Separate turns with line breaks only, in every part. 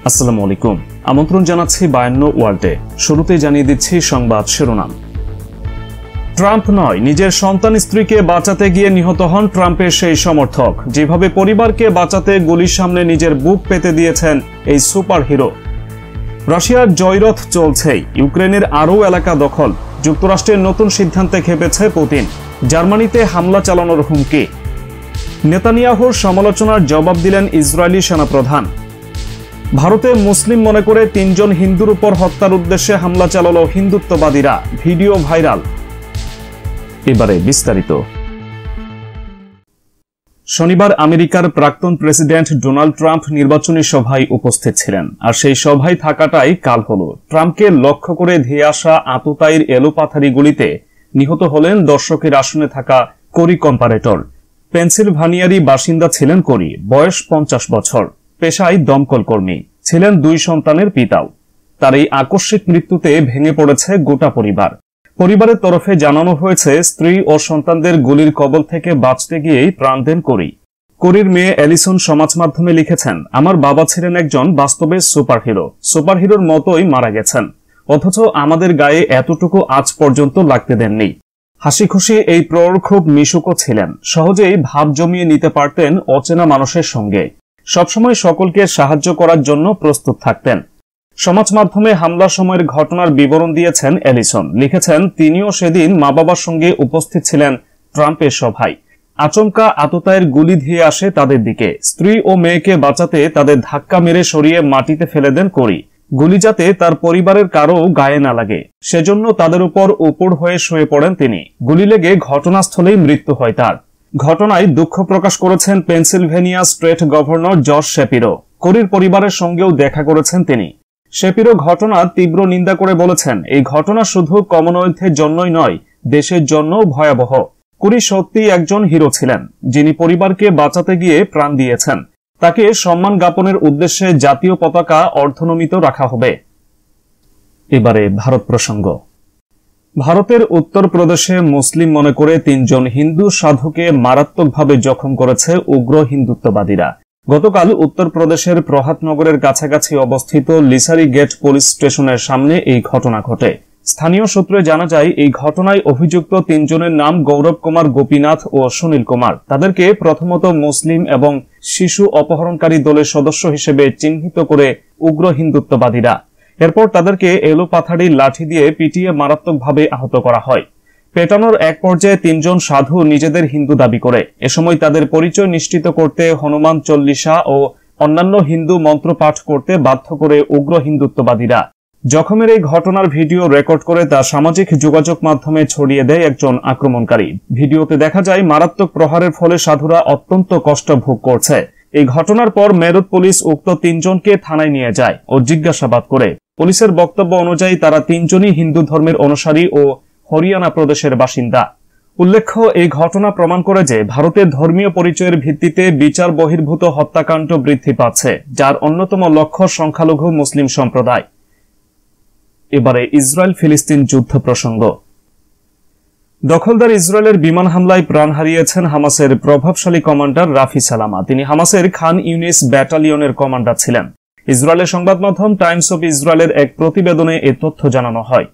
আসসালামু আলাইকুম। আমন্ত্রণ জানাচ্ছি 52 ওয়ার্ল্ডে। শুরুতেই জানিয়ে দিচ্ছি সংবাদ শিরোনাম। ট্রাম্প নয়, নিজের সন্তান স্ত্রীকে বাঁচাতে গিয়ে নিহত হন ট্রাম্পের সেই সমর্থক। যেভাবে পরিবারকে বাঁচাতে গুলির সামনে নিজের বুক পেতে দিয়েছেন এই সুপার হিরো। রাশিয়ার জয়রথ চলছেই, ইউক্রেনের আরও এলাকা দখল। যুক্তরাষ্ট্রের নতুন সিদ্ধান্তে ক্ষেপেছে পুতিন। জার্মানিতে হামলা চালানোর হুমকি। নেতানিয়াহুর সমালোচনার জবাব দিলেন ইসরায়েলি সেনাপ্রধান। ভারতে মুসলিম মনে করে 3 জন হিন্দুর উপর হত্যার উদ্দেশ্যে হামলা চালালো হিন্দুত্ববাদীরা, ভিডিও ভাইরাল। এবারে বিস্তারিত। শনিবার আমেরিকার প্রাক্তন প্রেসিডেন্ট ডোনাল্ড ট্রাম্প নির্বাচনী সভায় উপস্থিত ছিলেন, আর সেই সভায় থাকাটাই কাল হলো। ট্রাম্পকে লক্ষ্য করে ধেয়ে আসা আততায়ীর এলোপাথারি গুলিতে নিহত হলেন দর্শকের আসনে থাকা কোরি কম্পারেটর। পেনসিলভানিয়ারই বাসিন্দা ছিলেন কোরি, বয়স 50 বছর, পেশায় দমকল কর্মী, ছিলেন 2 সন্তানের পিতাও। তার এই আকস্মিক মৃত্যুতে ভেঙে পড়েছে গোটা পরিবার। পরিবারের তরফে জানানো হয়েছে, স্ত্রী ও সন্তানদের গুলির কবল থেকে বাঁচতে গিয়েই প্রাণ দেন কোরি। কোরির মেয়ে অ্যালিসন সমাজ মাধ্যমে লিখেছেন, আমার বাবা ছিলেন একজন বাস্তবে সুপারহিরোর মতোই মারা গেছেন, অথচ আমাদের গায়ে এতটুকু আজ পর্যন্ত লাগতে দেননি। হাসি খুশি এই প্রৌঢ় খুব মিশুকও ছিলেন, সহজেই ভাব জমিয়ে নিতে পারতেন অচেনা মানুষের সঙ্গে, সবসময় সকলকে সাহায্য করার জন্য প্রস্তুত থাকতেন। সমাজ মাধ্যমে হামলার সময়ের ঘটনার বিবরণ দিয়েছেন অ্যালিসন। লিখেছেন, তিনিও সেদিন মা বাবার সঙ্গে উপস্থিত ছিলেন ট্রাম্পের সভায়। আচমকা আততায়ের গুলি ধেয়ে আসে তাদের দিকে। স্ত্রী ও মেয়েকে বাঁচাতে তাদের ধাক্কা মেরে সরিয়ে মাটিতে ফেলে দেন কোরি। গুলি যাতে তার পরিবারের কারো গায়ে না লাগে, সেজন্য তাদের উপর উপুড় হয়ে শুয়ে পড়েন তিনি। গুলি লেগে ঘটনাস্থলেই মৃত্যু হয় তার। ঘটনায় দুঃখ প্রকাশ করেছেন পেনসিলভেনিয়া স্টেট গভর্নর জর্জ শেপিরো। কোরির পরিবারের সঙ্গেও দেখা করেছেন তিনি। শেপিরো ঘটনার তীব্র নিন্দা করে বলেছেন, এই ঘটনা শুধু কমনওয়েলথের জন্যই নয়, দেশের জন্য ভয়াবহ। কোরি সত্যিই একজন হিরো ছিলেন, যিনি পরিবারকে বাঁচাতে গিয়ে প্রাণ দিয়েছেন। তাকে সম্মান জ্ঞাপনের উদ্দেশ্যে জাতীয় পতাকা অর্ধনমিত রাখা হবে। এবারে ভারত প্রসঙ্গ। ভারতের উত্তরপ্রদেশে মুসলিম মনে করে 3 জন হিন্দু সাধুকে মারাত্মকভাবে জখম করেছে উগ্র হিন্দুত্ববাদীরা। গতকাল উত্তরপ্রদেশের প্রহাতনগরের কাছাকাছি অবস্থিত লিসারি গেট পুলিশ স্টেশনের সামনে এই ঘটনা ঘটে। স্থানীয় সূত্রে জানা যায়, এই ঘটনায় অভিযুক্ত 3 জনের নাম গৌরব কুমার, গোপীনাথ ও সুনীল কুমার। তাদেরকে প্রথমত মুসলিম এবং শিশু অপহরণকারী দলের সদস্য হিসেবে চিহ্নিত করে উগ্র হিন্দুত্ববাদীরা। এরপর তাদেরকে এলোপাথারি লাঠি দিয়ে পিটিয়ে মারাত্মকভাবে আহত করা হয়। পেটানোর এক পর্যায়ে 3 জন সাধু নিজেদের হিন্দু দাবি করে। এ সময় তাদের পরিচয় নিশ্চিত করতে হনুমান চল্লিশা ও অন্যান্য হিন্দু মন্ত্র পাঠ করতে বাধ্য করে উগ্র হিন্দুত্ববাদীরা। জখমের এই ঘটনার ভিডিও রেকর্ড করে তা সামাজিক যোগাযোগ মাধ্যমে ছড়িয়ে দেয় একজন আক্রমণকারী। ভিডিওতে দেখা যায়, মারাত্মক প্রহারের ফলে সাধুরা অত্যন্ত কষ্ট ভোগ করছে। এই ঘটনার পর মেরঠ পুলিশ উক্ত 3 জনকে থানায় নিয়ে যায় ও জিজ্ঞাসাবাদ করে। পুলিশের বক্তব্য অনুযায়ী তারা 3 জনই হিন্দু ধর্মের অনুসারী ও হরিয়ানা প্রদেশের বাসিন্দা। উল্লেখ্য, এই ঘটনা প্রমাণ করে যে ভারতের ধর্মীয় পরিচয়ের ভিত্তিতে বিচার বহির্ভূত হত্যাকাণ্ড বৃদ্ধি পাচ্ছে, যার অন্যতম লক্ষ্য সংখ্যালঘু মুসলিম সম্প্রদায়। এবারে ইসরায়েল ফিলিস্তিন যুদ্ধ প্রসঙ্গ। দখলদার ইসরায়েলের বিমান হামলায় প্রাণ হারিয়েছেন হামাসের প্রভাবশালী কমান্ডার রাফি সালামা। তিনি হামাসের খান ইউনিস ব্যাটালিয়নের কমান্ডার ছিলেন। ইসরায়েলের সংবাদ মাধ্যম টাইমস অব ইসরায়েলের এক প্রতিবেদনে এ তথ্য জানানো হয়।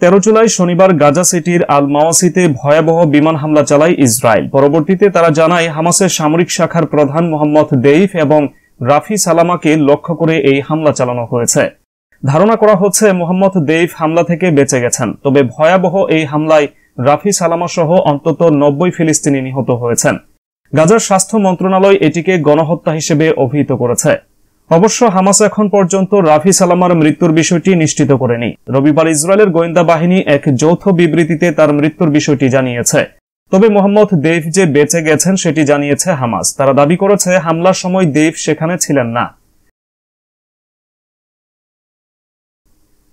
13 জুলাই শনিবার গাজা সিটির আল মাওয়াসিতে ভয়াবহ বিমান হামলা চালায় ইসরায়েল। পরবর্তীতে তারা জানায়, হামাসের সামরিক শাখার প্রধান মোহাম্মদ দেইফ এবং রাফি সালামাকে লক্ষ্য করে এই হামলা চালানো হয়েছে। ধারণা করা হচ্ছে মোহাম্মদ দেইফ হামলা থেকে বেঁচে গেছেন, তবে ভয়াবহ এই হামলায় রাফি সালামা সহ অন্তত 90 ফিলিস্তিনি নিহত হয়েছেন। গাজার স্বাস্থ্য মন্ত্রণালয় এটিকে গণহত্যা হিসেবে অভিহিত করেছে। অবশ্য হামাস এখন পর্যন্ত রাফি সালামার মৃত্যুর বিষয়টি নিশ্চিত করেনি। রবিবার ইসরায়েলের গোয়েন্দা বাহিনী এক যৌথ বিবৃতিতে তার মৃত্যুর বিষয়টি জানিয়েছে। তবে মোহাম্মদ দেইফ যে বেঁচে গেছেন সেটি জানিয়েছে হামাস। তারা দাবি করেছে, হামলার সময় দেইফ সেখানে ছিলেন না।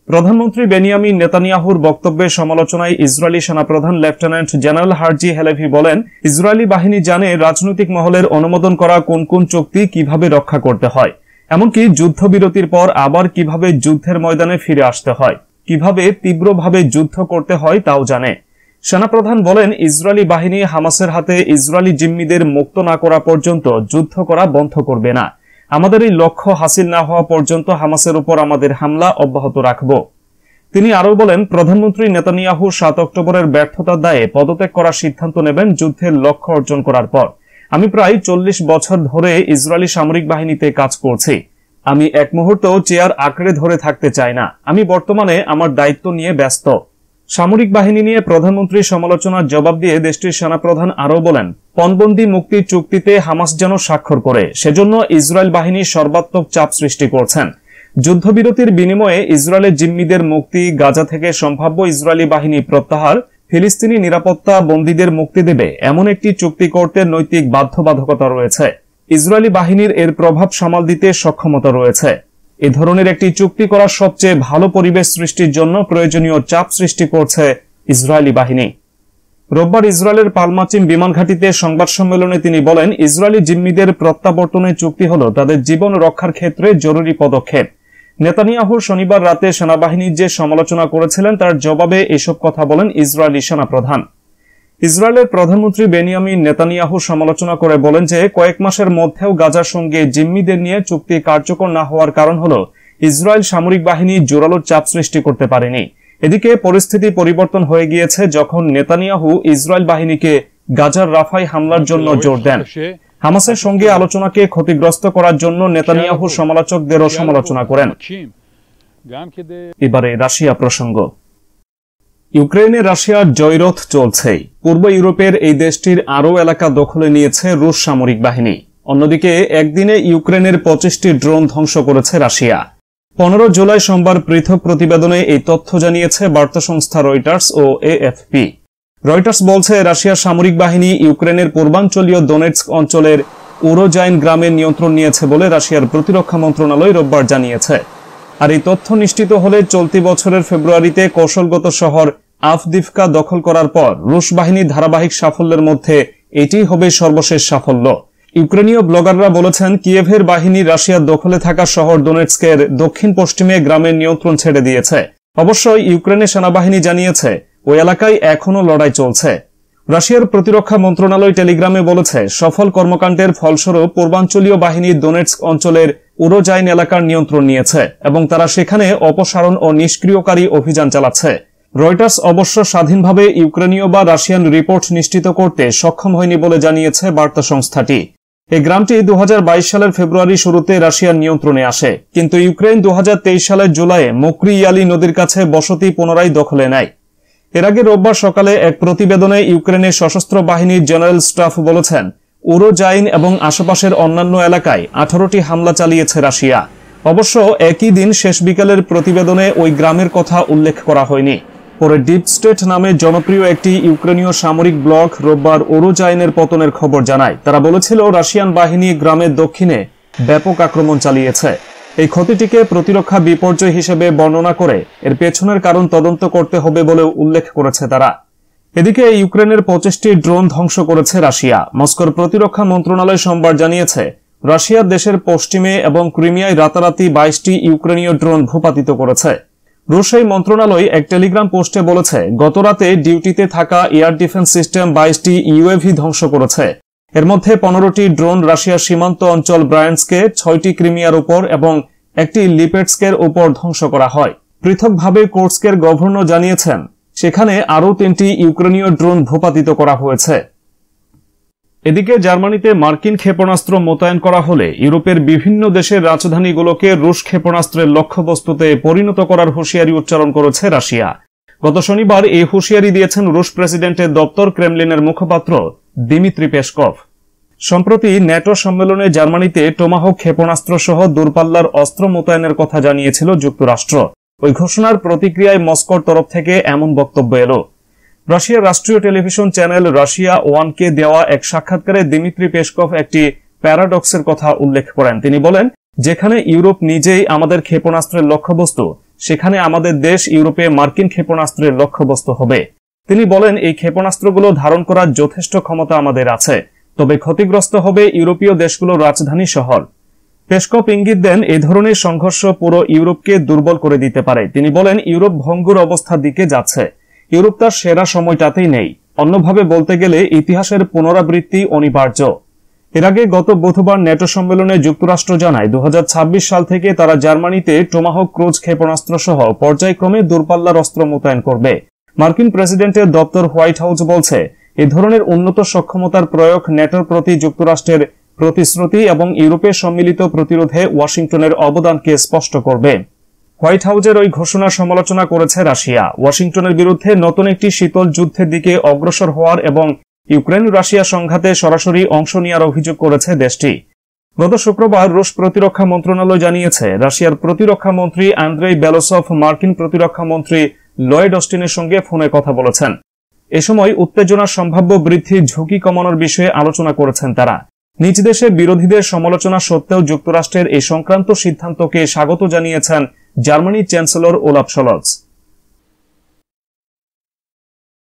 প্রধানমন্ত্রী বেনিয়ামিন নেতানিয়াহুর বক্তব্যের সমালোচনায় ইসরায়েলি সেনাপ্রধান লেফটেন্যান্ট জেনারেল হার্জি হেলেভি বলেন, ইসরায়েলি বাহিনী জানে রাজনৈতিক মহলের অনুমোদন করা কোন কোন চুক্তি কিভাবে রক্ষা করতে হয়, এমনকি যুদ্ধবিরতির পর আবার কিভাবে যুদ্ধের ময়দানে ফিরে আসতে হয়, কিভাবে তীব্রভাবে যুদ্ধ করতে হয় তাও জানে। সেনাপ্রধান বলেন, ইসরায়েলি বাহিনী হামাসের হাতে ইসরায়েলি জিম্মিদের মুক্ত না করা পর্যন্ত যুদ্ধ করা বন্ধ করবে না। আমাদের এই লক্ষ্য হাসিল না হওয়া পর্যন্ত হামাসের উপর আমাদের হামলা অব্যাহত রাখব। তিনি আরও বলেন, প্রধানমন্ত্রী নেতানিয়াহু 7 অক্টোবরের ব্যর্থতার দায়ে পদত্যাগ করার সিদ্ধান্ত নেবেন যুদ্ধের লক্ষ্য অর্জন করার পর। আমি প্রায় 40 বছর ধরে ইসরায়েলি সামরিক বাহিনীতে কাজ করছি। আমি এক মুহূর্তও চেয়ার আঁকড়ে ধরে থাকতে চাই না। আমি বর্তমানে আমার দায়িত্ব নিয়ে ব্যস্ত। সামরিক বাহিনী নিয়ে প্রধানমন্ত্রীর সমালোচনার জবাব দিয়ে দেশটির সেনাপ্রধান আরও বলেন, পণবন্দি মুক্তি চুক্তিতে হামাস যেন স্বাক্ষর করে, সেজন্য ইসরায়েল বাহিনী সর্বাত্মক চাপ সৃষ্টি করছেন। যুদ্ধবিরতির বিনিময়ে ইসরায়েলের জিম্মিদের মুক্তি, গাজা থেকে সম্ভাব্য ইসরায়েলি বাহিনী প্রত্যাহার, ফিলিস্তিনি নিরাপত্তা বন্দীদের মুক্তি দেবে এমন একটি চুক্তি করতে নৈতিক বাধ্যবাধকতা রয়েছে। ইসরায়েলি বাহিনীর এর প্রভাব সামাল দিতে সক্ষমতা রয়েছে। এ ধরনের একটি চুক্তি করার সবচেয়ে ভালো পরিবেশ সৃষ্টির জন্য প্রয়োজনীয় চাপ সৃষ্টি করছে ইসরায়েলি বাহিনী। রোববার ইসরায়েলের পালমাচিম বিমান ঘাঁটিতে সংবাদ সম্মেলনে তিনি বলেন, ইসরায়েলি জিম্মিদের প্রত্যাবর্তনের চুক্তি হল তাদের জীবন রক্ষার ক্ষেত্রে জরুরি পদক্ষেপ। নেতানিয়াহু শনিবার রাতে সেনাবাহিনীর যে সমালোচনা করেছিলেন তার জবাবে এসব কথা বলেন ইসরায়েলি সেনাপ্রধান। ইসরায়েলের প্রধানমন্ত্রী বেনিয়ামিন নেতানিয়াহু সমালোচনা করে বলেন যে কয়েক মাসের মধ্যেও গাজার সঙ্গে জিম্মিদের নিয়ে চুক্তি কার্যকর না হওয়ার কারণ হল ইসরায়েল সামরিক বাহিনী জোরালো চাপ সৃষ্টি করতে পারেনি। এদিকে পরিস্থিতি পরিবর্তন হয়ে গিয়েছে যখন নেতানিয়াহু ইসরায়েল বাহিনীকে গাজার রাফায় হামলার জন্য জোর দেন। হামাসের সঙ্গে আলোচনাকে ক্ষতিগ্রস্ত করার জন্য নেতানিয়াহু সমালোচকদেরও সমালোচনা করেন। এবারে রাশিয়া প্রসঙ্গ। ইউক্রেনে রাশিয়ার জয়রথ চলছে। পূর্ব ইউরোপের এই দেশটির আরও এলাকা দখলে নিয়েছে রুশ সামরিক বাহিনী। অন্যদিকে একদিনে ইউক্রেনের 25টি ড্রোন ধ্বংস করেছে রাশিয়া। 15 জুলাই সোমবার পৃথক প্রতিবেদনে এই তথ্য জানিয়েছে বার্তা সংস্থা রয়টার্স ও এএফপি। রয়টার্স বলছে, রাশিয়ার সামরিক বাহিনী ইউক্রেনের পূর্বাঞ্চলীয় দোনেটস্ক অঞ্চলের উরোজাইন গ্রামের নিয়ন্ত্রণ নিয়েছে বলে রাশিয়ার প্রতিরক্ষা মন্ত্রণালয় রোববার জানিয়েছে। আর এই তথ্য নিশ্চিত হলে চলতি বছরের ফেব্রুয়ারিতে কৌশলগত শহর আফদিভকা দখল করার পর রুশ বাহিনীর ধারাবাহিক সাফল্যের মধ্যে এটি হবে সর্বশেষ সাফল্য। ইউক্রেনীয় ব্লগাররা বলেছেন, কিয়েভের বাহিনী রাশিয়ার দখলে থাকা শহর দোনেটস্কের দক্ষিণ পশ্চিমে গ্রামের নিয়ন্ত্রণ ছেড়ে দিয়েছে। অবশ্যই ইউক্রেনের সেনাবাহিনী জানিয়েছে ওই এলাকায় এখনও লড়াই চলছে। রাশিয়ার প্রতিরক্ষা মন্ত্রণালয় টেলিগ্রামে বলেছে, সফল কর্মকাণ্ডের ফলস্বরূপ পূর্বাঞ্চলীয় বাহিনী দোনেটস্ক অঞ্চলের উরোজাইন এলাকার নিয়ন্ত্রণ নিয়েছে এবং তারা সেখানে অপসারণ ও নিষ্ক্রিয়কারী অভিযান চালাচ্ছে। রয়টার্স অবশ্য স্বাধীনভাবে ইউক্রেনীয় বা রাশিয়ান রিপোর্ট নিশ্চিত করতে সক্ষম হয়নি বলে জানিয়েছে বার্তা সংস্থাটি। এই গ্রামটি 2022 সালের ফেব্রুয়ারি শুরুতে রাশিয়ার নিয়ন্ত্রণে আসে, কিন্তু ইউক্রেন 2023 সালের জুলাইয়ে মোক্রি ইয়ালি নদীর কাছে বসতি পুনরায় দখলে নেয়। এর আগে রোববার সকালে এক প্রতিবেদনে ইউক্রেনের সশস্ত্র বাহিনীর জেনারেল স্টাফ বলেছেন, উরোজাইন এবং আশেপাশের অন্যান্য এলাকায় 18টি হামলা চালিয়েছে রাশিয়া। অবশ্য একই দিন শেষ বিকেলের প্রতিবেদনে ওই গ্রামের কথা উল্লেখ করা হয়নি। পরে ডিপ স্টেট নামে জনপ্রিয় একটি ইউক্রেনীয় সামরিক ব্লগ রোববার উরোজাইনের পতনের খবর জানায়। তারা বলেছিল, রাশিয়ান বাহিনী গ্রামের দক্ষিণে ব্যাপক আক্রমণ চালিয়েছে। এই ক্ষতিটিকে প্রতিরক্ষা বিপর্যয় হিসেবে বর্ণনা করে এর পেছনের কারণ তদন্ত করতে হবে বলে উল্লেখ করেছে তারা। এদিকে ইউক্রেনের 25টি ড্রোন ধ্বংস করেছে রাশিয়া। মস্কোর প্রতিরক্ষা মন্ত্রণালয় সোমবার জানিয়েছে, রাশিয়ার দেশের পশ্চিমে এবং ক্রিমিয়ায় রাতারাতি 22টি ইউক্রেনীয় ড্রোন ভূপাতিত করেছে। রুশ এই মন্ত্রণালয় এক টেলিগ্রাম পোস্টে বলেছে, গতরাতে ডিউটিতে থাকা এয়ার ডিফেন্স সিস্টেম 22টি ইউএভি ধ্বংস করেছে। এর মধ্যে 15টি ড্রোন রাশিয়ার সীমান্ত অঞ্চল ব্রায়ান্স্কে, 6টি ক্রিমিয়ার উপর এবং একটি লিপেটস্কের উপর ধ্বংস করা হয়। পৃথকভাবে কোর্স্কের গভর্নর জানিয়েছেন, সেখানে আরও 3টি ইউক্রেনীয় ড্রোন ভূপাতিত করা হয়েছে। এদিকে জার্মানিতে মার্কিন ক্ষেপণাস্ত্র মোতায়েন করা হলে ইউরোপের বিভিন্ন দেশের রাজধানীগুলোকে রুশ ক্ষেপণাস্ত্রের লক্ষ্যবস্তুতে পরিণত করার হুঁশিয়ারি উচ্চারণ করেছে রাশিয়া। গত শনিবার এই হুঁশিয়ারি দিয়েছেন রুশ প্রেসিডেন্টের দপ্তর ক্রেমলিনের মুখপাত্র দিমিত্রি পেসকভ। সম্প্রতি ন্যাটো সম্মেলনে জার্মানিতে টোমাহক ক্ষেপণাস্ত্র সহ দূরপাল্লার অস্ত্র মোতায়েনের কথা জানিয়েছিল যুক্তরাষ্ট্র। ওই ঘোষণার প্রতিক্রিয়ায় মস্কোর তরফ থেকে এমন বক্তব্য এলো। রাশিয়ার রাষ্ট্রীয় টেলিভিশন চ্যানেল রাশিয়া ওয়ানকে দেওয়া এক সাক্ষাৎকারে দিমিত্রি পেসকভ একটি প্যারাডক্সের কথা উল্লেখ করেন। তিনি বলেন, যেখানে ইউরোপ নিজেই আমাদের ক্ষেপণাস্ত্রের লক্ষ্যবস্তু, সেখানে আমাদের দেশ ইউরোপে মার্কিন ক্ষেপণাস্ত্রের লক্ষ্যবস্তু হবে। তিনি বলেন, এই ক্ষেপণাস্ত্রগুলো ধারণ করার যথেষ্ট ক্ষমতা আমাদের আছে, তবে ক্ষতিগ্রস্ত হবে ইউরোপীয় দেশগুলোর রাজধানী শহর। পেসকভ ইঙ্গিত দেন, এই ধরনের সংঘর্ষ পুরো ইউরোপকে দুর্বল করে দিতে পারে। তিনি বলেন, ইউরোপ ভঙ্গুর অবস্থার দিকে যাচ্ছে। ইউরোপ তার সেরা সময়টাতেই নেই। অন্যভাবে বলতে গেলে ইতিহাসের পুনরাবৃত্তি অনিবার্য। এর আগে গত বুধবার ন্যাটো সম্মেলনে যুক্তরাষ্ট্র জানায় 2026 সাল থেকে তারা জার্মানিতে টোমাহক ক্রুজ ক্ষেপণাস্ত্র সহ পর্যায়ক্রমে দূরপাল্লার অস্ত্র মোতায়েন করবে। মার্কিন প্রেসিডেন্টের দপ্তর হোয়াইট হাউস বলছে, এ ধরনের উন্নত সক্ষমতার প্রয়োগ ন্যাটোর প্রতি যুক্তরাষ্ট্রের প্রতিশ্রুতি এবং ইউরোপের সম্মিলিত প্রতিরোধে ওয়াশিংটনের অবদানকে স্পষ্ট করবে। হোয়াইট হাউসের ওই ঘোষণার সমালোচনা করেছে রাশিয়া। ওয়াশিংটনের বিরুদ্ধে নতুন একটি শীতল যুদ্ধের দিকে অগ্রসর হওয়ার এবং ইউক্রেন রাশিয়া সংঘাতে সরাসরি অংশ নেওয়ার অভিযোগ করেছে দেশটি। গত শুক্রবার রুশ প্রতিরক্ষা মন্ত্রণালয় জানিয়েছে, রাশিয়ার প্রতিরক্ষা মন্ত্রী আন্দ্রেই বেলোসভ মার্কিন প্রতিরক্ষা মন্ত্রী লয়েড অস্টিনের সঙ্গে ফোনে কথা বলেছেন। এ সময় উত্তেজনার সম্ভাব্য বৃদ্ধির ঝুঁকি কমানোর বিষয়ে আলোচনা করেছেন তারা। নিজ দেশে বিরোধীদের সমালোচনা সত্ত্বেও যুক্তরাষ্ট্রের এই সংক্রান্ত সিদ্ধান্তকে স্বাগত জানিয়েছেন জার্মানির চ্যান্সেলর ওলাফ শলজ।